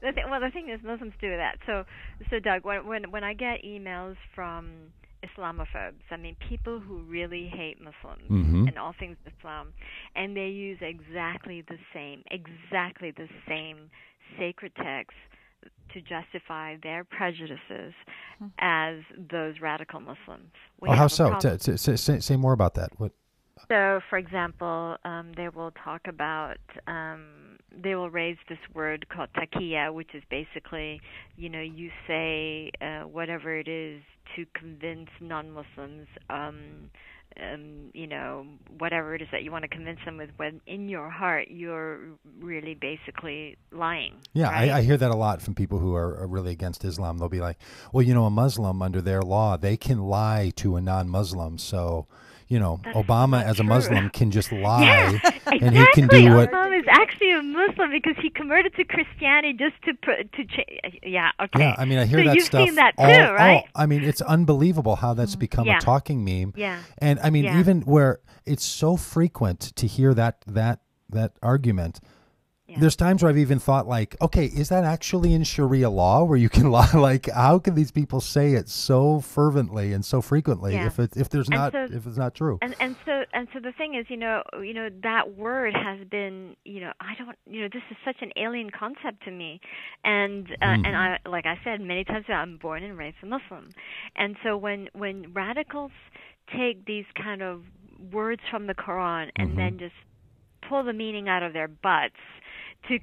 the thing is, Muslims do that. So Doug, when I get emails from Islamophobes, I mean people who really hate Muslims Mm-hmm. and all things Islam, and they use exactly the same sacred texts to justify their prejudices as those radical Muslims. We Oh, how have a so? problem. Say more about that. What? So, for example, they will talk about, they will raise this word called taqiya, which is basically, you say whatever it is to convince non-Muslims, whatever it is that you want to convince them with, when in your heart you're really basically lying, Yeah, right? I hear that a lot from people who are really against Islam. They'll be like, well, a Muslim under their law, they can lie to a non-Muslim. So, That's Obama not as a true. Muslim can just Yeah, lie and he can exactly. do what. Osama is actually a Muslim because he converted to Christianity just to change. Yeah, okay. Yeah, I mean, I hear So that you've stuff seen that too, right? I mean, it's unbelievable how that's become a Yeah, talking meme. yeah, And I mean, yeah, even where it's so frequent to hear that argument. yeah. There's times where I've even thought like, okay, is that actually in Sharia law where you can lie? Like, how can these people say it so fervently and so frequently Yeah. if And so, if it's not true? and so the thing is, that word has been, I don't, this is such an alien concept to me, and I, like I said many times, I'm born and raised a Muslim, and so when radicals take these kind of words from the Quran and then just pull the meaning out of their butts to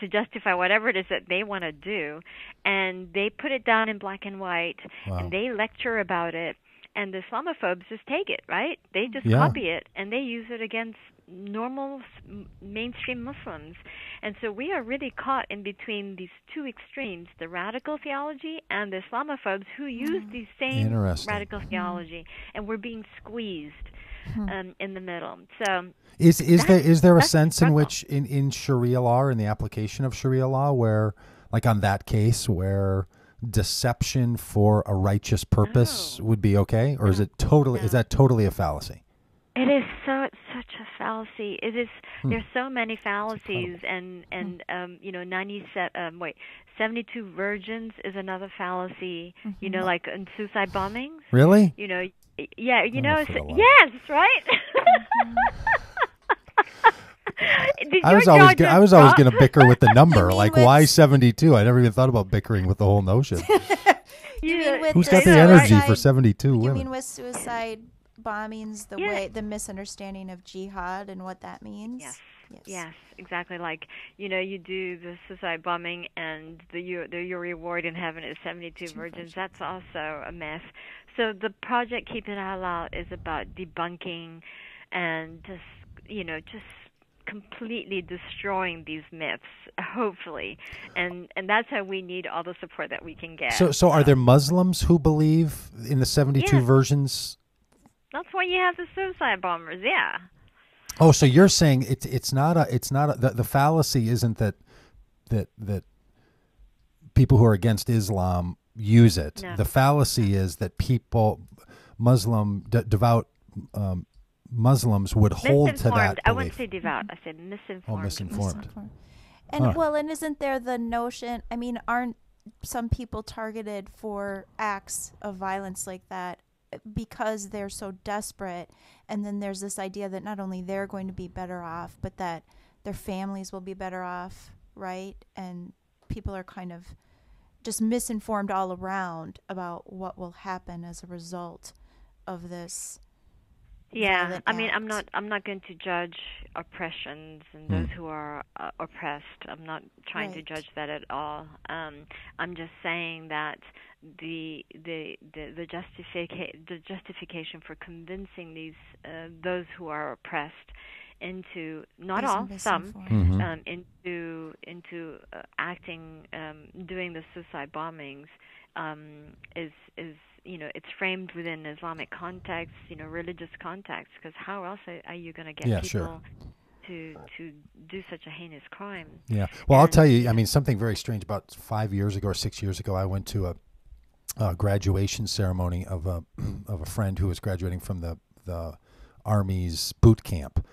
justify whatever it is that they want to do, and they put it down in black and white, Wow. and they lecture about it, and the Islamophobes just take it, right? They just Yeah. copy it and they use it against normal mainstream Muslims, and so we are really caught in between these two extremes: the radical theology and the Islamophobes who use these same Interesting. radical theology, and we're being squeezed in the middle. So. Is there a That's the sense in struggle. which in Sharia law or in the application of Sharia law where, like on that case, where deception for a righteous purpose would be okay, or is it totally is that totally a fallacy? It is such a fallacy. It is. There's so many fallacies, and 72 virgins is another fallacy. Like in suicide bombings. Really? Yeah. for the life. Yes, right. Did I your was always jaw I was just always drop? going to bicker with the number. mean Like, with- why 72? I never even thought about bickering with the whole notion. You mean with Who's the got the suicide- energy for 72 You women? mean with suicide bombings, the misunderstanding of jihad and what that means? Yes. Yes, exactly. Like, you do the suicide bombing and your reward in heaven is 72 virgins. That's also a myth. So the project Keep It Halal is about debunking and just completely destroying these myths, hopefully. And that's how we need all the support that we can get. So are there Muslims who believe in the 72 Yeah. versions? That's why you have the suicide bombers, yeah. Oh, so you're saying it's not the fallacy isn't that people who are against Islam use it. No. The fallacy is that devout Muslims would hold to that Misinformed. I wouldn't belief. say devout. I said misinformed. Oh, misinformed. And Huh. well, and isn't there the notion? I mean, aren't some people targeted for acts of violence like that because they're so desperate? And then there's this idea that not only they're going to be better off, but that their families will be better off, right? And people are kind of just misinformed all around about what will happen as a result of this. Yeah, violent I mean, act. I'm not going to judge oppressions and those who are oppressed. I'm not trying to Right. judge that at all. I'm just saying that the justification for convincing those who are oppressed into, not Is all, some, misinformed. into acting, doing the suicide bombings, is it's framed within Islamic context, religious context. Because how else are you going to get Yeah, people sure. to do such a heinous crime? Yeah. Well, I'll And- tell you, I mean, something very strange. About 5 years ago or 6 years ago, I went to a graduation ceremony of a friend who was graduating from the Army's boot camp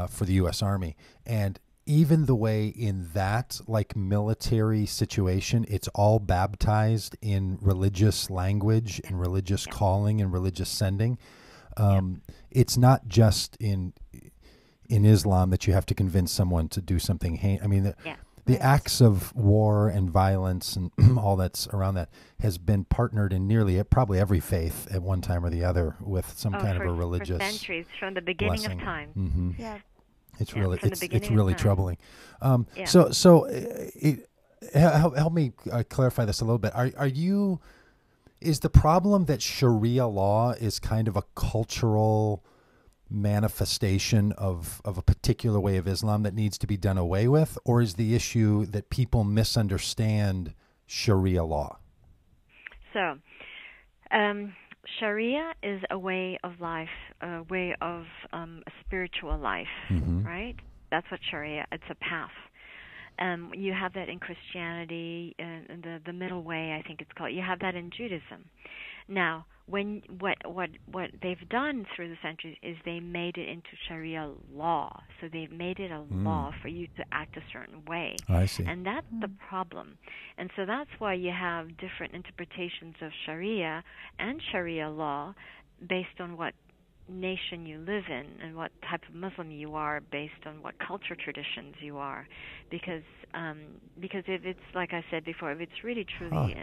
for the U.S. Army. And even the way in that like military situation, it's all baptized in religious language and religious calling and religious sending. It's not just in Islam that you have to convince someone to do something. I mean, the acts of war and violence and all that's around that has been partnered in nearly probably every faith at one time or the other with some kind of a religious for centuries, from the beginning blessing. of time. Mm-hmm. Yeah. It's really it's really troubling. Yeah. So help me clarify this a little bit. Is the problem that Sharia law is kind of a cultural manifestation of a particular way of Islam that needs to be done away with, or is the issue that people misunderstand Sharia law? So, Sharia is a way of life, a way of a spiritual life, right? That's what Sharia. It's a path. You have that in Christianity, the middle way, I think it's called. You have that in Judaism. Now, what they've done through the centuries is they made it into Sharia law. So they've made it a law for you to act a certain way. I see. And that's the problem. And so that's why you have different interpretations of Sharia and Sharia law based on what nation you live in and what type of Muslim you are, based on what culture traditions you are, because if it's, like I said before, if it's really truly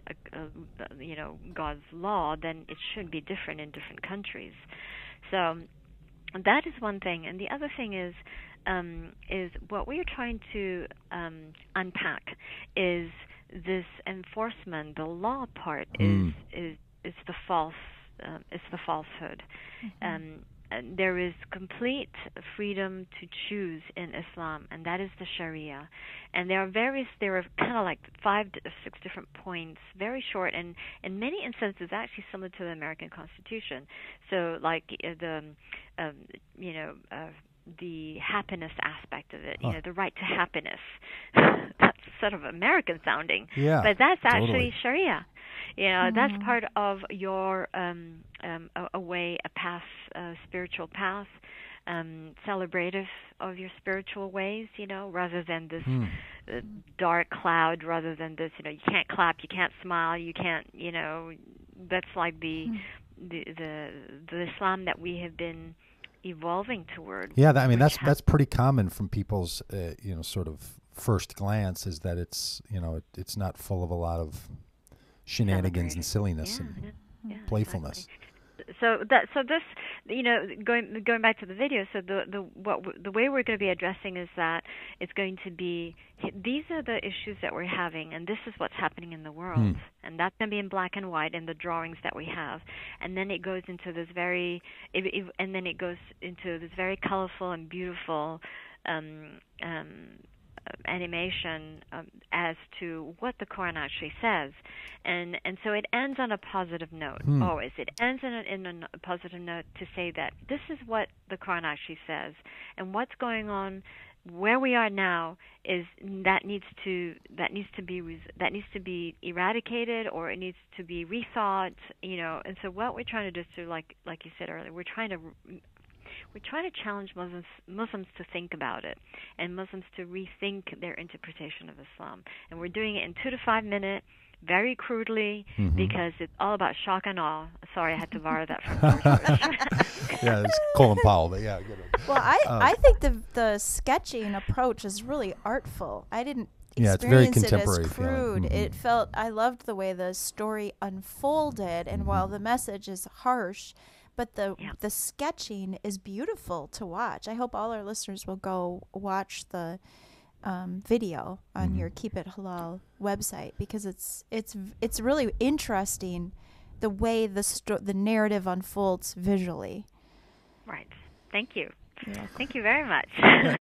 God's law, then it should be different in different countries. So that is one thing, and the other thing is what we are trying to unpack is this enforcement. The law part is the false. It's the falsehood. There is complete freedom to choose in Islam, and that is the Sharia. And there are kind of like 5 to 6 different points, very short, and in many instances actually similar to the American Constitution. So, like the happiness aspect of it, the right to happiness. That's sort of American sounding, but that's actually Sharia. That's part of your a way, a path, a spiritual path, celebrative of your spiritual ways, rather than this dark cloud, rather than this, you can't clap, you can't smile, you can't, that's like the Islam that we have been evolving toward. Yeah, that's pretty common from people's sort of first glance, is that it's it's not full of a lot of shenanigans and silliness and playfulness. Exactly. So this, going back to the video. So the way we're going to be addressing is that it's going to be, these are the issues that we're having, and this is what's happening in the world, and that's going to be in black and white in the drawings that we have, and then it goes into this very colorful and beautiful animation as to what the Quran actually says, and so it ends on a positive note. Always, it ends in a positive note to say that this is what the Quran actually says, and what's going on where we are now is that needs to be eradicated, or it needs to be rethought, And so what we're trying to do is to, like you said earlier, we're trying to challenge Muslims to think about it, and Muslims to rethink their interpretation of Islam. And we're doing it in 2 to 5 minutes, very crudely, because it's all about shock and awe. Sorry, I had to borrow that from George. Yeah, it's Colin Powell, but yeah, good one. Well, I think the sketching approach is really artful. I didn't experience it as crude. It felt, I loved the way the story unfolded, and while the message is harsh, but the sketching is beautiful to watch. I hope all our listeners will go watch the video on your Keep It Halal website, because it's really interesting the way the narrative unfolds visually. Right. Thank you. Yeah. Thank you very much.